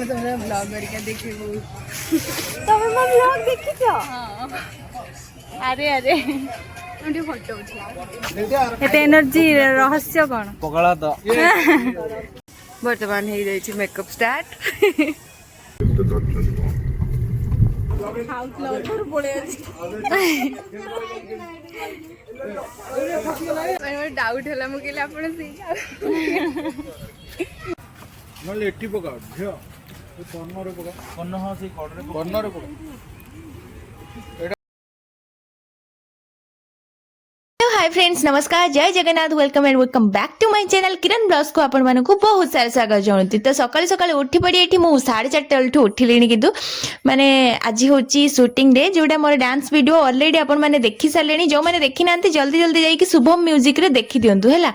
तुम्हें ब्लॉग करके देखे बहुत तमे मो ब्लॉग देखि छ अरे अरे फोटो उठा एते एनर्जी रहस्य कोन पकड़ा तो वर्तमान हो जाए मेकअप स्टार्ट डाउट है मुझे एटी पका झियो कर्नर पका कर्ण हाँ से कर्नर पका हाय फ्रेंड्स नमस्कार जय Jagannath welcome and welcome back to my channel Kiran blogs को आपण मानक बहुत सारा स्वागत जणाती। तो सकाळे सकाळे उठी पड़ी एठी मु 4:30 उठिलेनी किंतु माने आज होची शूटिंग डे जोडा मोर डांस वीडियो ऑलरेडी आपण माने देखि सालेनी जो माने देखि नांती जल्दी जल्दी जाई कि शुभम म्यूजिक रे देखि दियंतु हैला।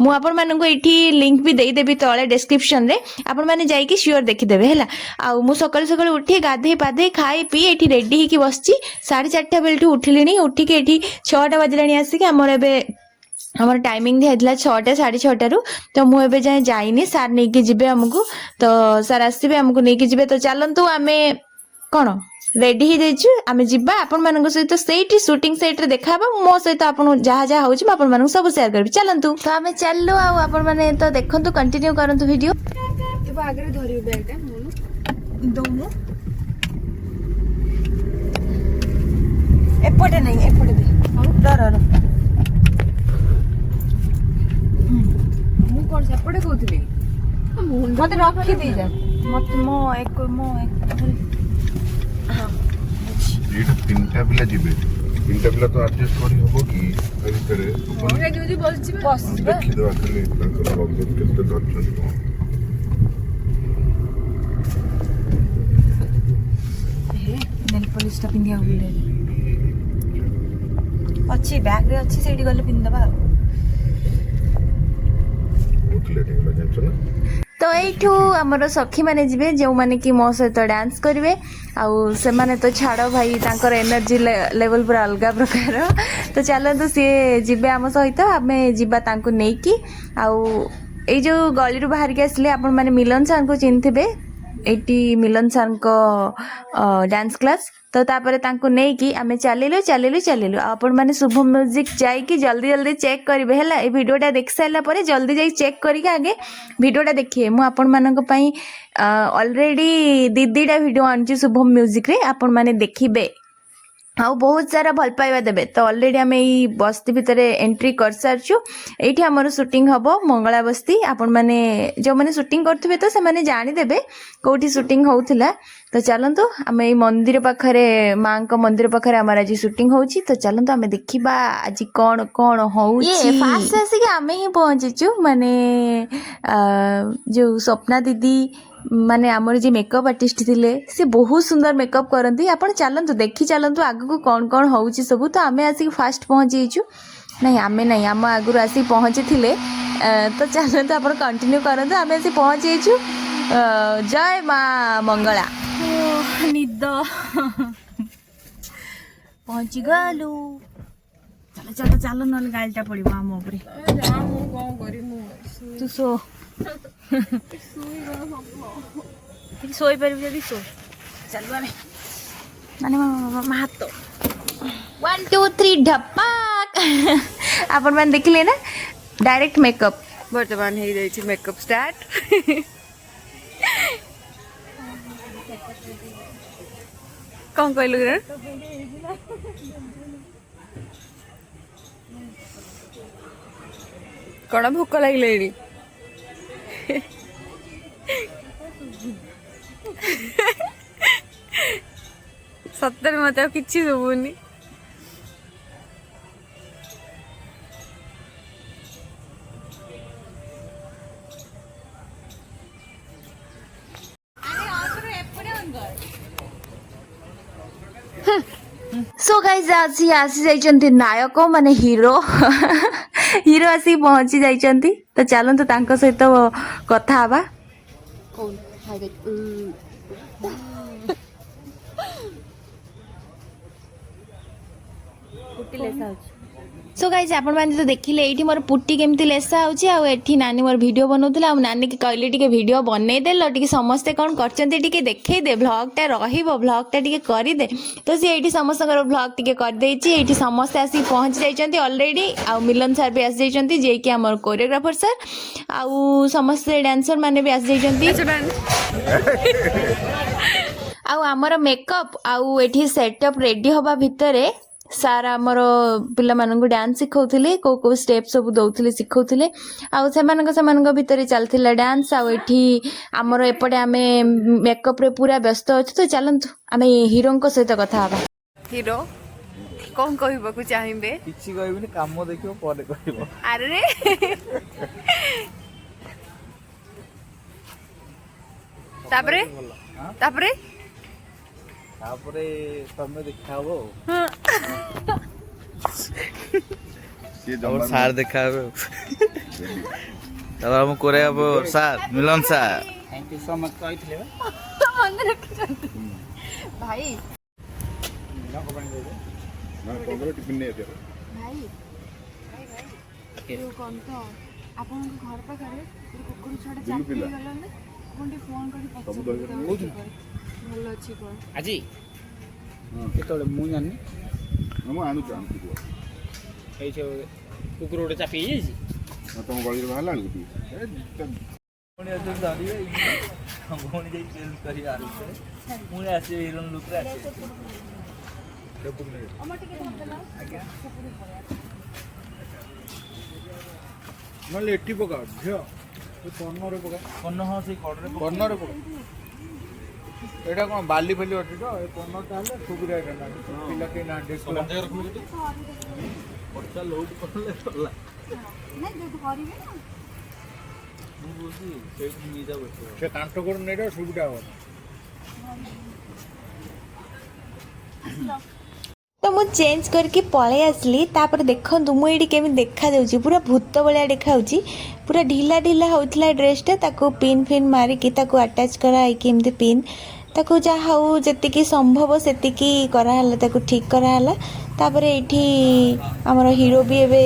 मु आपण मानक एठी लिंक भी देई देबी तळे डिस्क्रिप्शन रे आपण माने जाई कि श्योर देखि देबे हैला। आ मु सकाळे सकाळे उठी गाधे पाधे खाई पी एठी रेडी ही कि बसची 4:30 बेलठू उठिलेनी उठी के एठी 6टा बजलानी आसी कि हमर एबे हमर टाइमिंग दिया 6टा 6:30 तो मुझे जाए जाइनी सार नहीं कि जीवे हमको तो सार आसबे हमको नहीं कि जीवे तो चलतु आमे कौन रेडी ही देछु आमे जिबा आपण मानक सहित सेठी शूटिंग सेट रे देखाबा मो सहित आपण जहा जहा होची आपण मानक सब शेयर करबी चलंतु तो आमे चललो आ आपण माने तो देखंतु कंटिन्यू करंतु वीडियो तो आगे धरियो बैग दोनो एपटे नहीं एपटे दे डर कौन सेपटे कहते मत रखी दे जा मत मो एक एटा तीनटा पिला जिबे तीनटा पिला तो एडजस्ट करी होबो कि एतरे मोरा जोदी बोलछि बस देखि दवा खाली ताकर बंद केते दर्शन नेल पॉलिश टा पिंदिया होले अच्छी बैग रे अच्छी सेडी गले पिंदबा तो यू आमर सखी मैंने जी जो मैंने कि मो सहित डांस करेंगे आउ से माने तो छाड़ भाई तांकर एनर्जी लेवल पूरा अलग प्रकार तो चलतु सी जी आम सहित आम जीवा तांको नहीं कि आउ ये जो गली बाहर के आसले आपण माने मिलन सार को चिन्हथिबे एटी मिलन सार को डांस क्लास तो तापर तांको नहीं कि आमे चलिलु आपण माने शुभम म्यूजिक जाई कि जल्दी जल्दी चेक करिवे हैला ए वीडियोटा देख साइला परे जल्दी जाई चेक करिके आगे वीडियोटा देखिए मु आपण मानक पई ऑलरेडी दीदीटा वीडियो आनची शुभम म्यूजिक रे आपण माने देखिबे आउ बहुत सारा भल पाइबा देबे तो ऑलरेडी आम यही बस्ती भितर एंट्री कर सारछु एठी हमर शूटिंग हबो मंगला बस्ती आपण माने जो माने शूटिंग करथबे तो से माने जानि देबे कोठी शूटिंग होउथिला तो चलंतु आम ए मंदिर पाखरे मां को मंदिर पाखरे हमर आज शूटिंग होउची तो चलंतु आम देखिबा आज कोन कोन होउची फास्ट आसी के आम ही पहुंचीचु माने जो स्वप्ना दीदी माने आमर जी मेकअप आर्टिस्ट थिले से बहुत सुंदर मेकअप करंती आपण चलंतु देखि चलंतु आगु को कोन कोन होउची सब तो आमे आसी फास्ट पहुंचीचु नहीं आमे नहीं आम आगु आसी पहुंची थिले तो चलंतु आपण कंटिन्यू करंतु आमे आसी पहुंचीचु जय मां मंगला निद पहुंची गलु चलो चलो चलो नल गालटा पड़िबो आम ऊपर कौन करी तू सो सोई पारि जदि सो चलो आमे माने मामा हाथ 1 2 3 ढपाक आपण मान देखिले ना डायरेक्ट मेकअप वर्तमान हो जाए मेकअप स्टार्ट कौन कहलु रे कौन भोक लगे सत्तर मत किसी शुभुनि सो गाइस आसी जाइचंती नायक माने हीरो हीरो आसी पहुंची जाइचंती तो चलंतु तांको सहित कथा हवा कौन सो गाइज आपण मैंने तो देखिले ये मोर पुट्टी केमती लेसा होची आ एठी नानी मोर वीडियो बनौथिला आ नानी के कहले टिके वीडियो बनै देल टिके समस्ते कोन करचंती टिके देखै दे व्लॉग टा रहिबो व्लॉग टा टिके करि दे तो से एठी समस्तकर व्लॉग टिके कर देछि एठी समस्त आसी पहुंच जाइचंती ऑलरेडी आ मिलन सर भी आसी जाइचंती जे कि हमर कोरियोग्राफर सर आ समस्त डांसर माने भी आसी जाइचंती आ हमर मेकअप आ एठी सेटअप रेडी होबा भितरे सार आमर पिला मानक डांस सिखाउथिले को स्टेप सब दउथिले सिखाउथिले आ सेमानक भितर चलथिला डांस आ एठी आमर एपटे आमे मेकअप रे पूरा व्यस्त अछि तो चलंतु आमे हीरो को सहित कथा हबा हिरो कौन कहबा चाहिए किछि कहबिनी काम देखियो ପରେ କହିବ अरे तापरे तापरे तापरे तमे देखाबो ସିଏ और ଜମା सार देखाबो तब हम करे अब सार मिलन सार थैंक यू सो मच कहथिले मन रखिसंती भाई ना को बन गयो ନା 15 ଟିଫିନ ନେଇ ଆସିବ भाई भाई कौन तो आपन घर पाखरे कुकुर छडा बिल्लू पिला। चाकरी गलन आपन फोन करी ସବୁ ଦହିବରା पछ ଭଲ ଅଛି कोन ଆଜି ହଁ କେତେବେଳେ ମୁଁ ଜାଣିନି ମୁଁ ଆଣୁଛୁ ଆଣୁଛୁ ଏଇ ସେ କୁକୁର ଗୋଟେ ଚାପି ହେଇଯାଇଛି ତମ ଗଳିରେ ବାହାରିଲା ବେଳକୁ ପୁଣି ଅଛନ୍ତି ଧରିବେ ଭଉଣୀ ଯାଇ ଚେଞ୍ଜ କରି ଆସୁଥିଲେ ପୁଣି ଆସିବେ ହିରୋଇନ ଲୁକରେ ଆସିବେ ଆଜ୍ଞା ନହେଲେ ଏଠି ପକା ଝିଅ କର୍ଣ୍ଣରେ ପକା କର୍ଣ୍ଣ ହଁ ସେଇ କଡ଼ରେ କର୍ଣ୍ଣରେ ପକା ଏଇଟା କ'ଣ ବାଲି ଫାଲି ଅଛି ତ ଏ କର୍ଣ୍ଣରଟା ହେଲେ ସୁବିଧା ଏଇଟା ନା ପିଲା କେହି ନାହାନ୍ତି ବର୍ଷା ଲୋଡ୍ କଲେ ଗଲା ମୁଁ କହୁଛି ସେଇଠି ନେଇଯାଉ ଏଠି ସେ କାଣ୍ଟ କରୁ ନେଇଟା ସୁବିଧା ହେବ तो मु चेंज करके पळे आसली तापर देखंतु मु एडी केमी देखा देउची पूरा भूत भलिया देखाउची पूरा ढीला ढीला होतला ड्रेसटा ताको पिन फिन मारी की ताको अटैच करा आई केमते पिन ताको जा हाउ जतिकी संभव सेतिकी करा हला ताको ठीक करा हला तापर एठी हमर हीरो भी एबे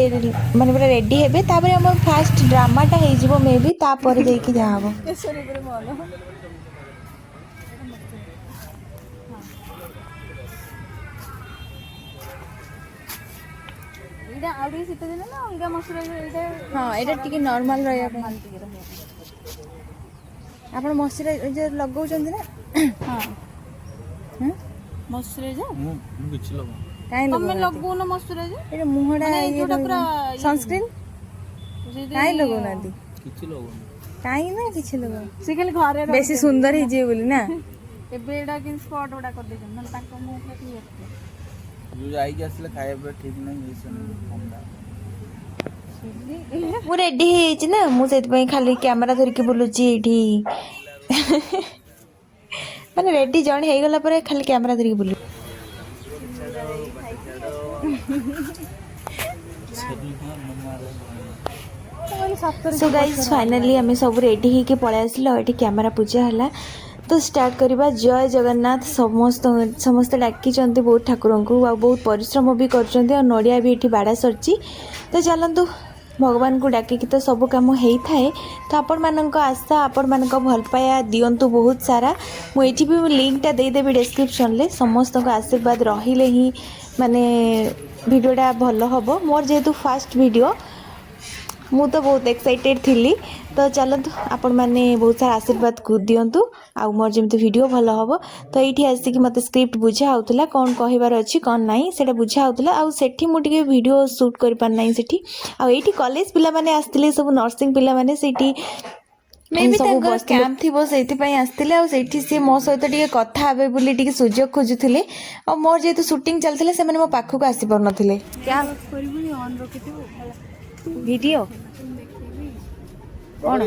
माने पूरा रेडी हेबे तापर हमर फास्ट ड्रामाटा हे जिवो मे बी तापर देकी जा हबो एटा आउडी सित दिन ना अलगा मसुरा एटा हां एटा टिके नॉर्मल रहया आपण मसुरा जे लगाउ चंदी ना हां मसुरा जा ମୁଁ କିଛି ଲଗାଉ काई तमे लगो ना मसुरा जा एटा मुहडा माने जोटा पूरा सनस्क्रीन काई लगो नादी କିଛି ଲଗାଉନି काई ना किछि लगो से खाली घरे बेसी सुंदर ही जे बोली ना एबे एटा किन स्पॉट ओडा कर देछन न ताको मुंह पे की ଯୋଉ ଯାଇକି ଆସିଲେ ଖାଇବା ପିଇବା ଠିକ୍ ନାହିଁ ଏଇସବୁ मु रेडी हेछि ना मु सेत पई खाली कैमरा धरि के बोलुची एठी माने रेडी जण हे गला पर खाली कैमरा धरि के बोलु सो गाइस फाइनली हमें सब रेडी ही के पळे आसिलो एठी कैमरा पूजा हला तो स्टार्ट करवा जय जगन्नाथ समस्त डाकी बहुत ठाकुर को बहुत परिश्रम भी कर नड़िया भी ये बाड़ा सरची तो चलतु भगवान को डाकिक तो सब कम होता है तो आपण मान आशा आपण मान भल पाया दिंतु बहुत सारा मुझे भी लिंकटा देदेवी डिस्क्रिप्शन ले समस्त आशीर्वाद रहिले ही माने वीडियोटा भल हम मोर जेहेतु फास्ट वीडियो मु तो बहुत एक्साइटेड थी तो चलतु आपण मैंने बहुत सारा आशीर्वाद को दिंतु आ मोर जमी वीडियो भल हम तो ये आसिक मत स्क्रिप्ट बुझा होता कौन कहबार अच्छी कौन ना से बुझा होता आठी मुझे वीडियो शूट कर पारना सेठी आठी कॉलेज पिला माने आसतिले सब नर्सिंग पिला माने सेठी मे भी कैंप थी से आसते सी मो सहित टे कथा हे बोली टे सुजोग खोजुले और मोर जेहेतु शूटिंग चलते से मैंने मो पाखक आसी पार नथिले क्या वीडियो कौन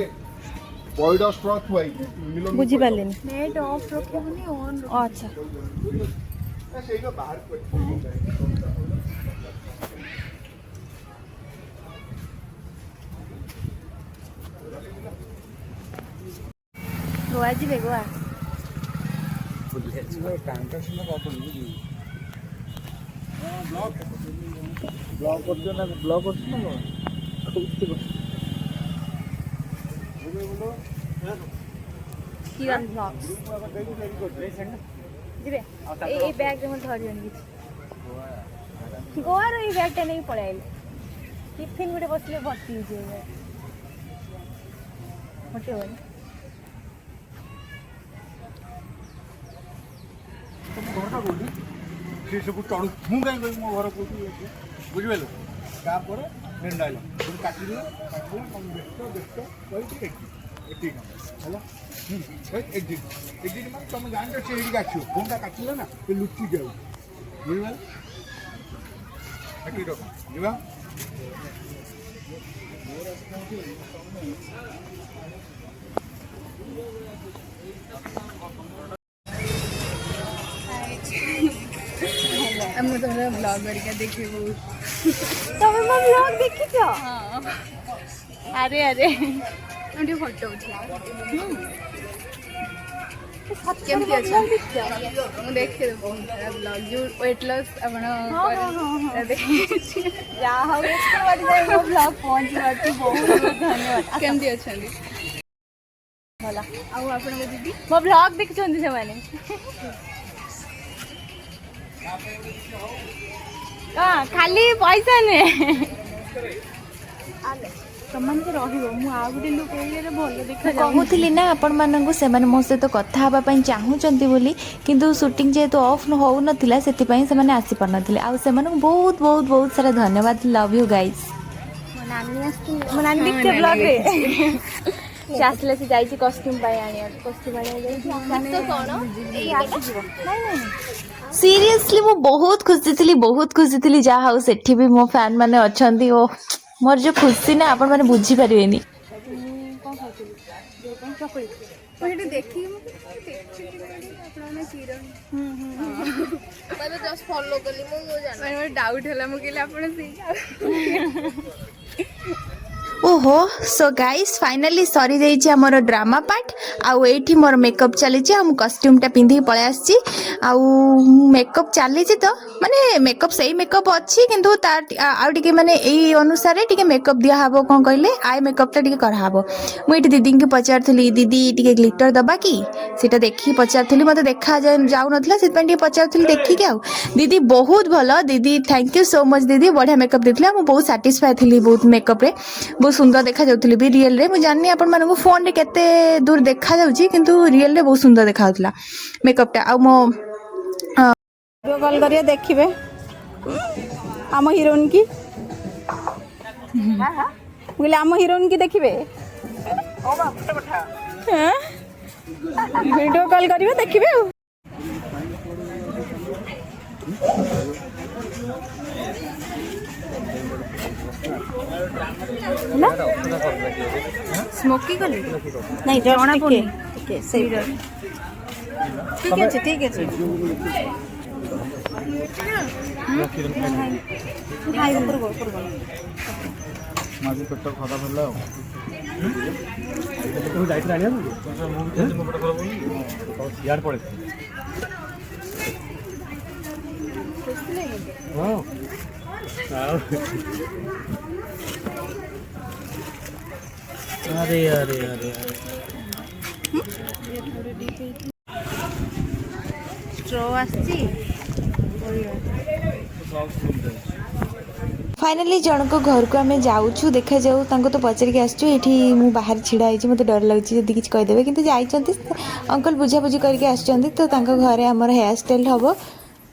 ପଇଡ଼ ଷ୍ଟ୍ର ଥୁଆଇ ମିଲନ बुझी पारे नेट ऑफ रखबनी ऑन अच्छा ସେଇଟା ବାହାର କରି गोवा जी गोवा କାଣ୍ଟ ସିନା କଟୁନି ବ୍ଲଗ୍ କରୁଛ ନା ବ୍ଲଗ୍ କରୁଛ ନା କ'ଣ? কিরণ ব্লগস ଯିବେ এই ବ୍ୟାଗ୍ରେ ମୋତେ ଧରିବନି କିଛି ଗୋଆର ଏଇ ବ୍ୟାଗ୍ଟା ନେଇକି ପଳେଇ ଆଇଲି ଟିଫିନ୍ ଗୋଟେ ବସିଲେ ଭର୍ତ୍ତି ହେଇଯିବ ମୋଟେ ହବନି ଘରଟା କୋଉଠି ସେ ସବୁ ଚଢ଼ୁ ମୁଁ କାହିଁ କହିବି ମୋ ଘର କୋଉଠି ବୁଝିପାରିଲ ତାପରେ ଡାଇଲ କାଟିଦେଲେ କ'ଣ ବ୍ୟସ୍ତ କହିକି ଏଠି କାମ ହେଲା ଏକ୍ଜିଟ୍ ମାନେ ତୁମେ ଜାଣିଛ ସେ ଏଇଠିକି ଆସିବ ଫୋନ୍ଟା କାଟିଲେ ନା ସେ ଲୁଚିକି ଯାଉ ବୁଝିପାରିଲ ଏଠି ରଖ ଯିବା ଆମେ ତମର ବ୍ଲଗ କରିକା ଦେଖିବୁ ତମେ ମୋ ବ୍ଲଗ୍ ଦେଖିଛ ଆରେ ଆରେ ମୁଁ ଟିକେ ଫଟୋ ଉଠେଇବା କେମିତି ଅଛ ମୁଁ ଦେଖେ ବହୁତ ସାରା ବ୍ଲଗ ଯୋଉ ୱେଟ୍ ଲସ୍ ଆପଣ ଦେଖିଛି ଯାହା ହଉ ଏତେ ବାଟ ଯାଇ ମୋ ବ୍ଲଗ୍ ପହଞ୍ଚିବାରୁ ବହୁତ ବହୁତ ଧନ୍ୟବାଦ କେମିତି ଅଛନ୍ତି ଭଲ ଆଉ ଆପଣଙ୍କ ଦିଦି ମୋ ବ୍ଲଗ୍ ଦେଖିଛନ୍ତି ସେମାନେ ଖାଲି ପଇସା ନୁହେଁ ସେମାନେ ରହିବ ମୁଁ ଆଉ ଗୋଟେ ଲୁକ୍ ଏରିଆରେ ଭଲ ଦେଖାଯାଉଛି କହୁଥିଲି ନା ଆପଣମାନଙ୍କୁ ସେମାନେ ମୋ ସହିତ କଥା ହେବା ପାଇଁ ଚାହୁଁଛନ୍ତି ବୋଲି କିନ୍ତୁ ସୁଟିଂ ଯେହେତୁ ଅଫ୍ ହେଉନଥିଲା ସେଥିପାଇଁ ସେମାନେ ଆସିପାରୁନଥିଲେ ଆଉ ସେମାନଙ୍କୁ ବହୁତ ବହୁତ ବହୁତ ସାରା ଧନ୍ୟବାଦ ଲଭ୍ ୟୁ ଗାଇଜ୍ ମୋ ନାନୀ ଆସିଥିଲେ ମୋ ନାନୀ ଦେଖିছে ବ୍ଲଗ୍ରେ ସେ ଆସିଲେ ସେ ଯାଇଛି କଷ୍ଟ୍ୟୁମ୍ ପାଇଁ ଆଣିବାକୁ କଷ୍ଟ୍ୟୁମ୍ ଆଣିବାକୁ ଯାଇଛି କ'ଣ ଏଇ ଆସିଯିବ ନାଇଁ ନାଇଁ ସିରିୟସଲି ମୁଁ ବହୁତ ଖୁସି ଥିଲି ଯାହା ହଉ ସେଠି ବି ମୋ ଫ୍ୟାନ୍ ମାନେ ଅଛନ୍ତି ଓ ମୋର ଯେଉଁ ଖୁସି ନା ଆପଣମାନେ ବୁଝିପାରିବେନି କ'ଣ ଖାଉଥିଲି ଯେଉଁ ପାଇଁ ଚକୁଳି ମୁଁ ସେଠି ଦେଖିକି ମୁଁ ଆପଣମାନେ କିରଣ ଜଷ୍ଟ ଫଲୋ କଲି ମୁଁ ଜାଣିନି ମୋର ଡାଉଟ୍ ହେଲା ମୁଁ କହିଲି ଆପଣ ସେଇ ଓହୋ ସୋ ଗାଇସ୍ ଫାଇନାଲି ସରିଯାଇଛି ଆମର ଡ୍ରାମା ପାର୍ଟ ଆଉ ଏଇଠି ମୋର ମେକଅପ୍ ଚାଲିଛି ଆଉ ମୁଁ କଷ୍ଟ୍ୟୁମ୍ଟା ପିନ୍ଧିକି ପଳେଇ ଆସିଛି ଆଉ ମେକଅପ୍ ଚାଲିଛି ତ ମାନେ ମେକଅପ୍ ସେଇ ମେକଅପ୍ ଅଛି କିନ୍ତୁ ଆଉ ଟିକେ ମାନେ ଏଇ ଅନୁସାରେ ଟିକେ ମେକଅପ୍ ଦିଆହେବ କ'ଣ କହିଲେ ଆଇ ମେକଅପ୍ଟା ଟିକେ କରାହେବ ମୁଁ ଏଇଠି ଦିଦିଙ୍କୁ ପଚାରୁଥିଲି ଦିଦି ଟିକେ ଗ୍ଲିଟର ଦେବା କି ସେଇଟା ଦେଖିକି ପଚାରୁଥିଲି ମୋତେ ଯାଉନଥିଲା ସେଥିପାଇଁ ଟିକେ ପଚାରୁଥିଲି ଦେଖିକି ଆଉ ଦିଦି ବହୁତ ଭଲ ଦିଦି ଥ୍ୟାଙ୍କ ୟୁ ସୋ ମଚ୍ ଦିଦି ବଢ଼ିଆ ମେକଅପ୍ ଦେଇଥିଲା ମୁଁ ବହୁତ ସାଟିସ୍ଫାଏ ଥିଲି ବହୁତ ମେକଅପ୍ରେ ବହୁତ ସୁନ୍ଦର ଦେଖାଯାଉଥିଲି ବି ରିଏଲ୍ରେ ମୁଁ ଜାଣିନି ଆପଣମାନଙ୍କୁ ଫୋନ୍ରେ କେତେ ଦୂର ଦେଖାଯାଉଛି କିନ୍ତୁ ରିଏଲ୍ରେ ବହୁତ ସୁନ୍ଦର ଦେଖାଯାଉଥିଲା ମେକଅପ୍ଟା ଆଉ ମୋ ଭିଡ଼ିଓ କଲ୍ କରିବେ ଦେଖିବେ ଆମ ହିରୋଇନ୍ କି ମୁଁ କହିଲି ଆମ ହିରୋଇନ୍ କି ଦେଖିବେ ଭିଡ଼ିଓ କଲ୍ କରିବେ ଦେଖିବେ ଆଉ ସ୍ମୋକି କଲି ନାଇଁ ଜଣା ପଡ଼ୁନି ଟିକେ ସେଇ ଠିକ୍ ଅଛି ମାଝି ପେଟ ଖରାପ ହେଲା ଆଉ ଯାଇଥିଲି ଆଣିବାକୁ ପଳେଇ अरे अरे अरे ଷ୍ଟ୍ର ଆସିଛି फाइनाली जनक घर को आम जाऊँ देखा जाऊ तो पचारिक आसचु ये मुझे बाहर छिड़ा होती मत डर लगे जब किसी कहीदेवे कि अंकल बुझाबुझी करके आसुँच तो घरे आमर हेयर स्टाइल हम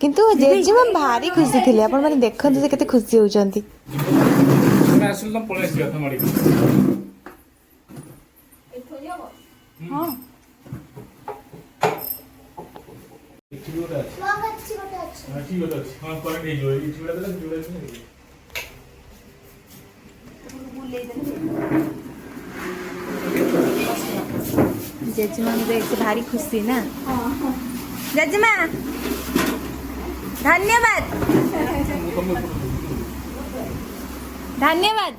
किंतु जेजेमा भारी खुशी थी आप देखते से केते खुशी होती जेजेमा देख भारी खुशी ना जेजेमा धन्यवाद धन्यवाद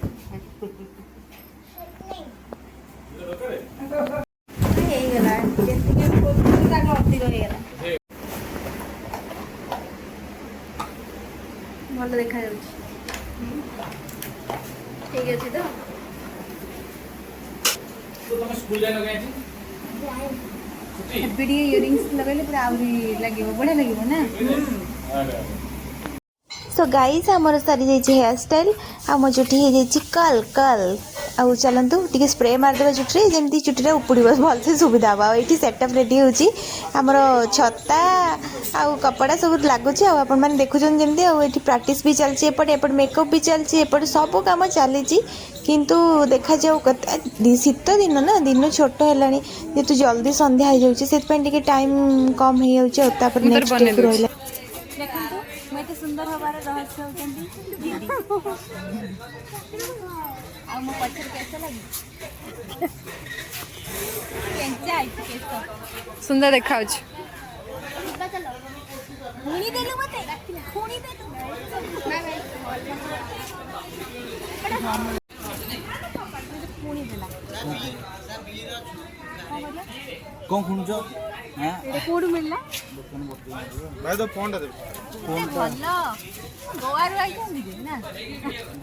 ଭଲ ଦେଖାଯାଉଛି। ଠିକ୍ ଅଛି ତ? ଏବେ ଟିକେ ଇୟରିଙ୍ଗସ୍ ଲଗାଇଲେ ପୁରା ଆହୁରି ଲାଗିବ, ବଢ଼ିଆ ଲାଗିବ ନା। सो गाइस आमर सारी जाइए हेयर स्टाइल आ मो चुटी हो जाइए कल कल आउ चलतु टे स्प्रे मारदे चुटी जमी चुटी उपड़ भलसे सुविधा हम ये सेटअप रेडी होमर छता आउ कपड़ा सब लगुच आपण मैंने देखुं जमी आठ प्राक्ट भी चलती एपटे मेकअप भी चलती एपटे सब कम चली किंतु देखा जाऊ शीत दिन ना दिन छोट है जेतु जल्दी संध्या हो जाए टाइम कम हो नेक्स्ट स्टेप रहा सुंदर हमारे रहस्य होती दीदी आ मो पछर कैसे लगी केंचा आई केस सुंदर देखा खुणी देलु मते खुणी देलु ना खुणी देला कौन खुणुच हां कोड मिलला भाई तो फोन दे फोन भलो गोवा रो आई ना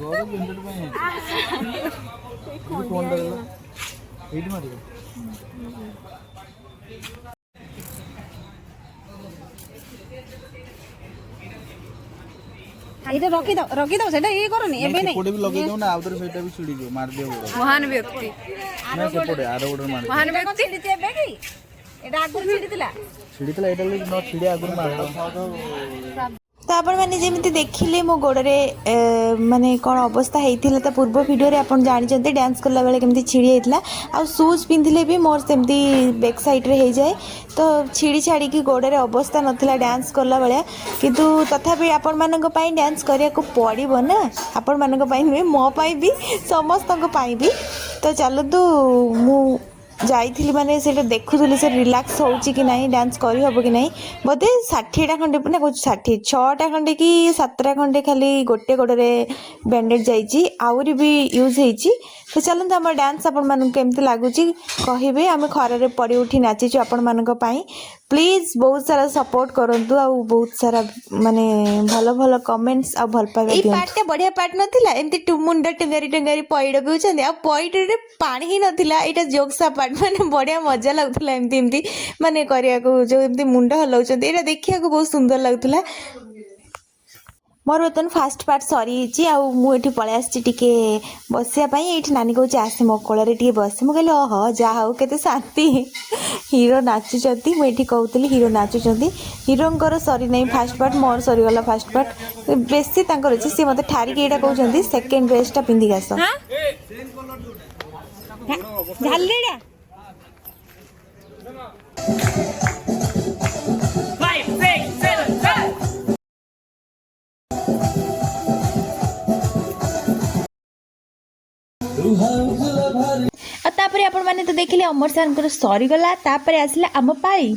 गोवा बिंदु पे फोन दे एडी मार एटा रखी दो सेटा ये करनी एबे नहीं कोडे भी लगे दो ना आउटर सेटा भी छिड़ी जो मार दे महान व्यक्ति ना सेपटे आरो ओडर मार महान व्यक्ति एबे की एटा आगुर छिड़ीतिला एटा ले न छिड़ी आगुर मार दो तो आपण मैंने जमी देखिले मो गोड़े माने कौन अवस्था होता पूर्व वीडियो रे आपण जानते डांस करला बेले केमती छिड़ी होता आ शूज पिंधिले भी मोर सेमती बैक साइड रे हो जाए तो छिड़ी छाड़ी की गोड़े अवस्था नथिला डांस करला बेले किंतु तथापि आपण मानक पई डांस करिया को पड़िबो ना आपण मानक पई नुहे मो पई भी समस्तक पई भी तो चलतु मु जाइली माने से देखुली से रिलैक्स होची कि नहीं डांस करी हबो कि नहीं बोधे 60टा खंडे ना कुछ 60 6टा खंडे कि 7टा खंडे खाली गोटे गोड़े बैंडेज जाइए आउरी भी यूज होइची तो चलते आम डांस आपण मानक केमती लगुच कहे आम खरारे पड़ी उठी नाचीचु आपण मानक पई प्लीज बहुत सारा सपोर्ट करंतु आ बहुत सारा माने भलो भलो कमेंट्स आ भल पाइबा दियंतु। पार्टटा बढ़िया पार्ट नथिला एमती टुमुंडा टंगारी टंगारी पइड पिउचंदी आ पइड रे पानी ही नथिला एटा जोक्सा पार्ट माने बढ़िया मजा लागुथला एमती एमती माने करिया को जो एमती मुंड हलाउचंदी एटा देखिया को बहुत सुंदर लागुथला। मोर बर्तन फास्ट पार्ट सरी मुझे पलि आसके बसापी ये नानी कहे आसे मो कोल टे बस मुझे ओह जहा हो के शांति हीरो नाचुंट मुझे कहती हीरो नाचुंट हीरोंकर सरी नहीं फास्ट पार्ट मोर सरीगला फास्ट पार्ट बेसी अच्छी सी मत ठारिक यहाँ कहते सेकेंड ड्रेसटा पिंधिक आस तापरे आपण माने तो देखिले अमर सार सरीगला तापरे आसला आम पाई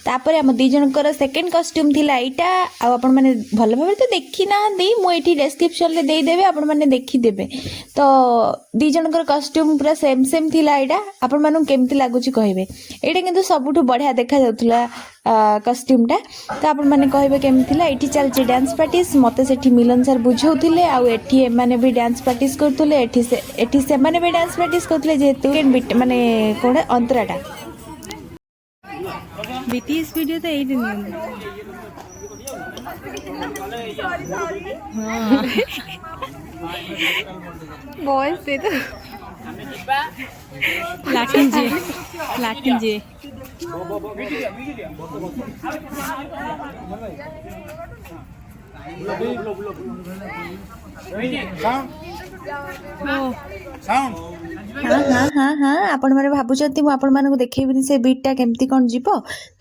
तापरे आम दी जनकर सेकेंड कॉस्ट्यूम थिला एटा आ आपण माने भल भाबरे तो देखि ना दे मु एठी डिस्क्रिप्शन ले दे देबे आपण माने देखि देबे तो दी जनकर कॉस्ट्यूम पूरा सेम सेम थिला एटा आपण मानु केमति लागुची कहबे एटा किंतु सबुठु बढ़िया देखा जाउतला कॉस्ट्यूम टा तो आपण माने कहबे केमति थिला एठी चलची डांस प्रैक्टिस मते सेठी मिलन सर बुझौथिले आ एठी एमाने भी डांस प्रैक्टिस करथुले एठी से माने भी डांस प्रैक्टिस करथुले जेतु बिट माने कोडे अंतराटा बीटीएस वीडियो तो यही दिन बॉयज दे तो लाटिन जी हाँ हाँ हाँ हाँ आपण मैंने भावुंट मुझे आपको देखी से बीटा केमती कौन जीव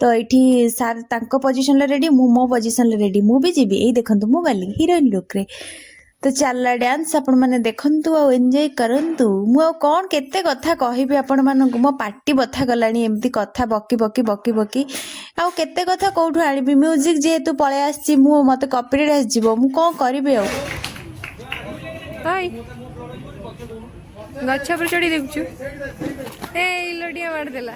तो ये सार तांको पोजिशन रेडी मु मो पोजिशन रेडी मु भी जीवी यही देखु मु गली हिरोइन लुक रे तो चलला डांस आपण मैंने देखंतु आ एंजॉय करंतु मु कौन केते कथा कहबी आपण मानकु मो पार्टी बथा गलानी एमती कथा बकी बकी बकी बकी आ केते कथा कोठु आनिबी म्यूजिक जेहेतु पळे आछि मु मते कॉपीराइट आस जीवो मु कोन करबी आ हाय गच्छ पर चढ़ी देखु ए लडिया मार देला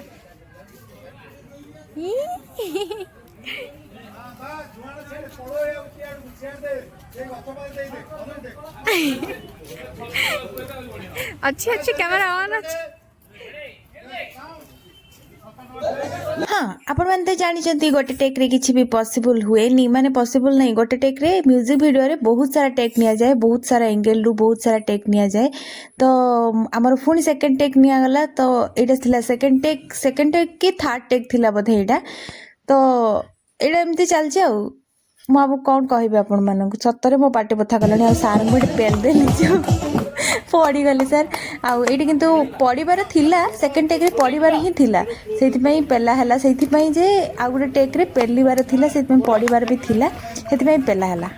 जुआन छेड़ पळो ए उठिया छेड़ दे अच्छी अच्छी कैमरा ऑन अच्छी हाँ आपण मैंने तो जानते गोटे टेक्रे किसी भी पॉसिबल हुए नहीं माने पॉसिबल नहीं गोटे टेक्रे म्यूजिक वीडियो रे बहुत सारा टेक निया जाए बहुत सारा एंगल रु बहुत सारा टेक निया जाए तो आमर पुणी सेकंड टेक निया गला तो एटा थिला सेकंड टेक की थर्ड टेक थिला बोधे एटा तो एटा एमती चलछि आ मु कौन कहबी आपण मानक सतरे मो पाटे बथा गलानी आ सार गोटे पेल देली पड़ी गली सर आउ ये किंतु पढ़ार थिला सेकेंड टेक रे पढ़ार ही थिला सेथिपई पेला हला सेथिपई जे आ गोटे टेक रे पेलिबार थिला सेथिपई पढ़ार भी थिला सेथिपई पेला हला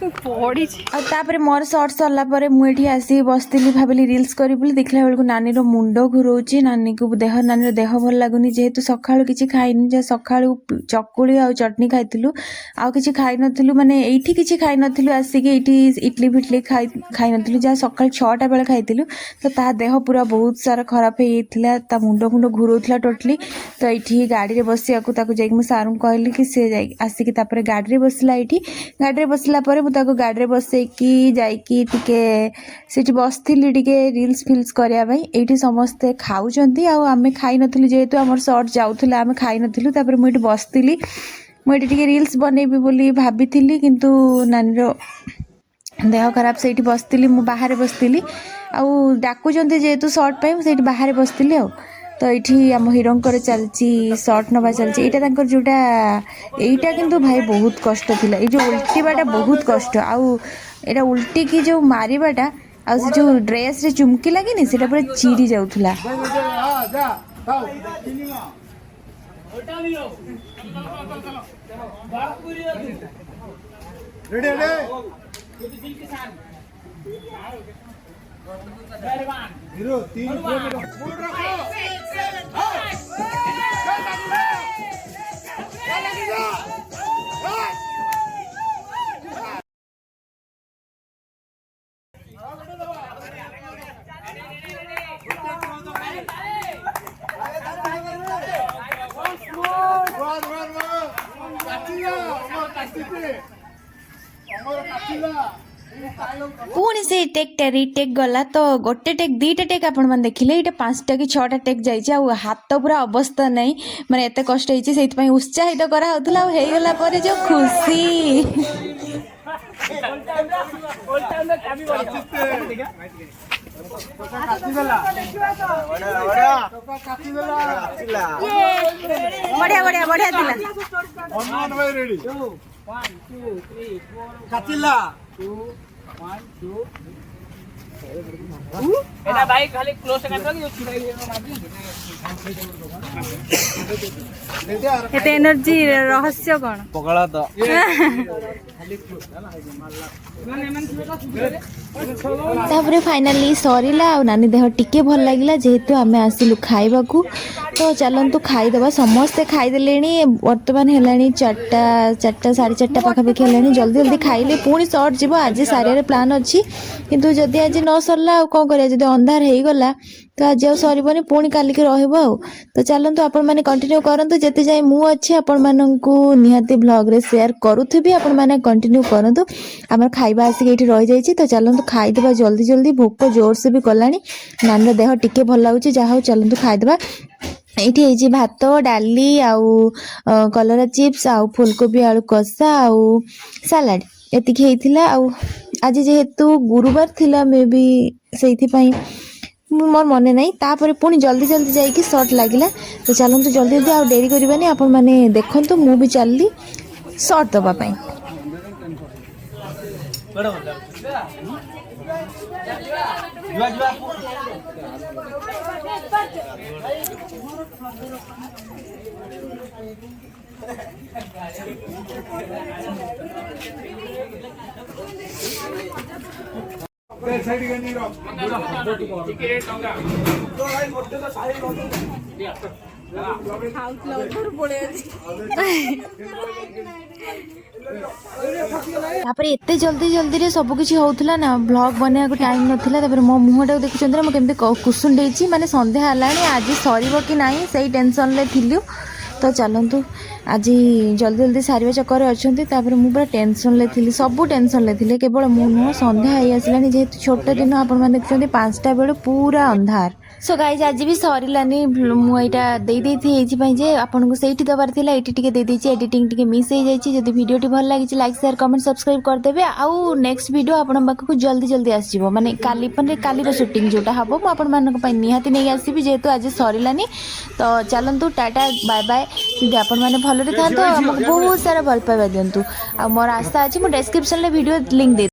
पड़ी आ तापर मोर शॉर्ट सरला परे मु एठी आसी बसतिली भाबिली रील्स करी बोली देखला बेलको नानी रो मुंडो घुरोची नानी को नानी रो देह भल लागुनी जेहेतु सकाळु किछि खाइनी जे सकाळु चकुली आ चटनी खाइतिलु आ किछि खाइ नथिलु माने एठी किछि खाइ नथिलु आसी के एठी इडली फिटली खाइ नथिलु जा सकाळ 6टा बेले खाइतिलु तो ता देह पूरा बहुत सारा खराब हे थिला ता मुंडो घुरोथला टोटली तो एठी गाड़ी रे बसिया को ताको जाई म सारू कहली कि से जाई आसी के तापर गाड़ी रे बसला एठी गाड़ी रे बसला परे मु ताको गाड़ी रे बसैकी जाइकी टिके सेठी बसथिली टिके रील्स फिल्स करिया भाई एठी समस्ते खाउचंती आ आमे खाइ नथिलु जेहेतु हमर शॉर्ट जाउथला आमे खाइ नथिलु तापर मु एठी बसथिली मु एठी टिके रील्स बनेबी बोली भाबिथिली किंतु नानी रो देह खराब सेठी बसथिली मु बाहर बसथिली आ डाकुचंती जेहेतु शॉर्ट पे सेठी बाहर बसथिली आ तो ये आम हिरोंकर चलची शॉर्ट नवा चलची एटा तांकर जोटा एटा किंतु भाई बहुत कष्ट थिला ए जो उल्टीबाटा बहुत कष्ट आउ एटा उल्टी की जो मारिबाटा आ से जो ड्रेस रे चुमकी लागिनी सेटा पूरा चिरी जाउथला पुणी से टेक रिटेक गला तो गोटे टेक दीटा टेक आपण मन देखिले एटा 5टा कि 6टा टेक जाइछि आ हाथ पूरा अवस्था नहीं माने एते कष्ट होइछि सेति पई उत्साहित करा होतला आ हेइ गला परे जो खुशी बढ़िया बढ़िया बढ़िया दिला काटिला 2 1 2 एना भाई खाली क्लोज से काटो कि छुड़ाई एते एनर्जी रहस्य कोन पकड़ा तो तापरे फाइनली सरीला आ नानी देह टिके भल लागिला जेहेतु आमे आसिलु खाइबा को तो चलंतु खाइदबा समस्ते खाइदेलेनी वर्तमान हेलानी 4टा 4:30 पाखापाखि हेलानी जल्दी जल्दी खाइले पुणी शॉर्ट जीव आज सारियारे प्लान अच्छी किंतु जदि आज न सरला आ कौन करिया जदि अंधार हेई गला तो आज आ सरबनी पुणी काली के रहइबो आ तो चलंतु आपण माने कंटिन्यू करंतु जते जाय मु अछि आपण माननकु निहाती ब्लॉग रे शेयर करूथिबी आपण माने कंटिन्यू करंतु हमर खाइबा आसी एठी रहि जाईछि तो चलंतु खाइदबा जल्दी जल्दी भोक जोर से भी कलानी नानी देह टिके भल लाଗୁଛି ଯାହା ହଉ चलंतु खाइदबा एठी हेजी भात डाली आउ कलरा चिप्स आउ फूलकोबी आलू कषा आउ सलाड एतिकी हेइथिला आउ आज जेहेतु गुरुवार थिला मे बी सेइथि पई मोर मने नहीं तापर पुणी जल्दी जल्दी जाइकी शॉर्ट लागिला तो चलंतु जल्दी जल्दी आउ डेरी करबानी आपण माने देखंतु मु भी चलली शॉर्ट दबा पई तापर एते जल्दी जल्दी रे सब किछि होउथला ना ब्लॉग बनेया को टाइम नथिला तापर मो मुहटा देखुचंद्र म केमते कुसुन देछि माने संध्या हलानी आज सरीबो कि नाही सेही टेंशन ले थिलु तो चलतु आज जल्दी जल्दी सारे चक्कर अच्छा मुझे पूरा टेंशन थी सब टेंशन थी केवल मु नुह संध्या हो आसला जेहेतु छोट दिन आपण देखते 5टा बेलू पूरा अंधार सो गाइज आज भी सरानी मुझे आपको से दबार थी ये एडिटिंग टी मिस हो जाए जब वीडियो भल लगी लाइक शेयर कमेंट सब्सक्राइब करदे आउ नेक्स्ट वीडियो आपण पाखक जल्दी जल्दी आसो माने काली शूटिंग जोटा हम मुझे निहाती नहीं आसबि जेहेतु आज सरानी तो चलतु टाटा बाय बाय जब आपण मैंने भलरे था तो बहुत सारा भल पाइबा दिंतु आ मोर आशा अच्छी मुझे डिस्क्रिप्शन वीडियो लिंक दे